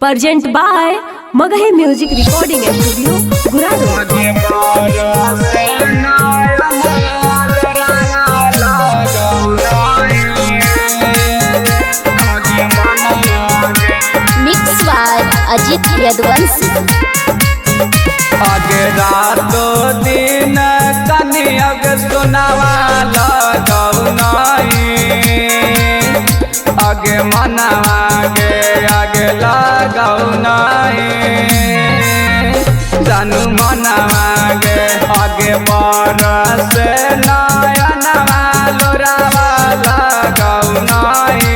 Present by Magahi Music Recording Studio, Guradu. Mix by Ajit Yaduvanshi. आगे रातो दिन कनियग सुनावा लगौनाई आगे मनावा गे आगे लगौनाई जानू मनावा गे आगे बरस नयनवा लोरावा लगौनाई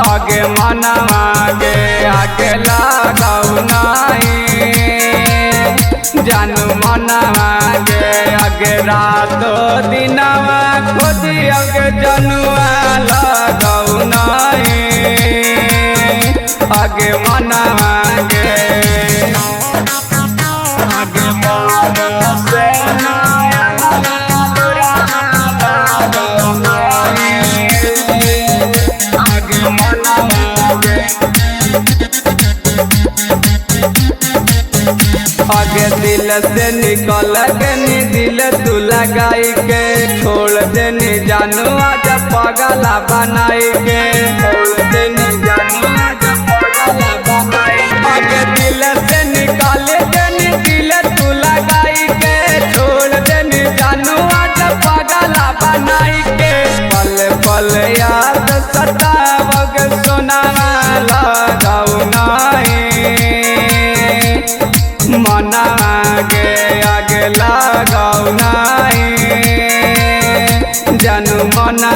आगे मनावा गे आगे लगौनाई जानू मनावा गे आगे रातो दिनवा खोजी आगे जनुआ लगौनाई आगे मनावा गे आगे बरस आगे मनावा गे आगे दिल से निकल गनी दिल तू लगाई के छोड़ देनी जानू आज पगला बनाई के छोड़ देनी जानू आज पगला बनाई आगे दिल से निकल देनी दिल तू लगाई के छोड़ देनी जानू आज पगला बनाई के पल पल याद सतावग सुनावा लगौनाई मना गे आगे लगौनाई जानू मना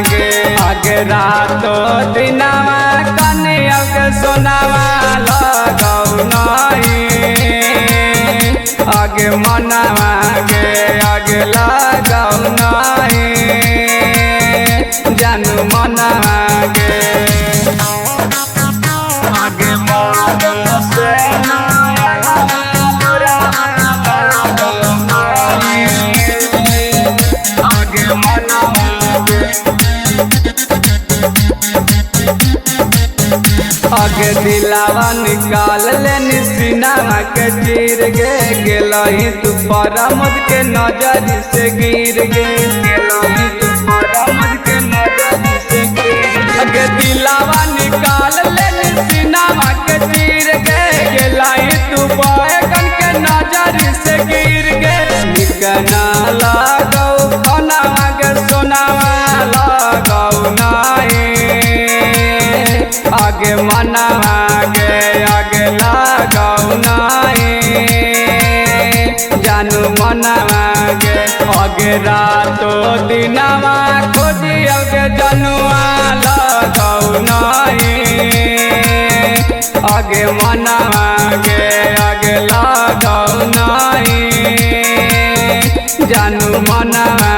गे आगे रातो दिनवा कनियग सोनावा लगौनाई आगे मनावा गे आगे लगौनाई जानू मनावा गे आगे बरस आगे दिलावा निकाल लेनी सीनावा के चीर गे गेलही तू परमद के नजर से गिर गे गेलही तू परमद के नजर से गिर आगे दिलावा निकाल लेनी सीनावा के चीर गे गेलही तू बैगन के नजर से गिर गे निकना लगौ खनावा के सोनावा लगौनाई आगे मनावा गे आगे लगौनाई जानू मनावा गे आगे रातो दिनवा खोजी आगे जनुआ लगौनाई आगे मनावा गे आगे लगौनाई जानू मनावा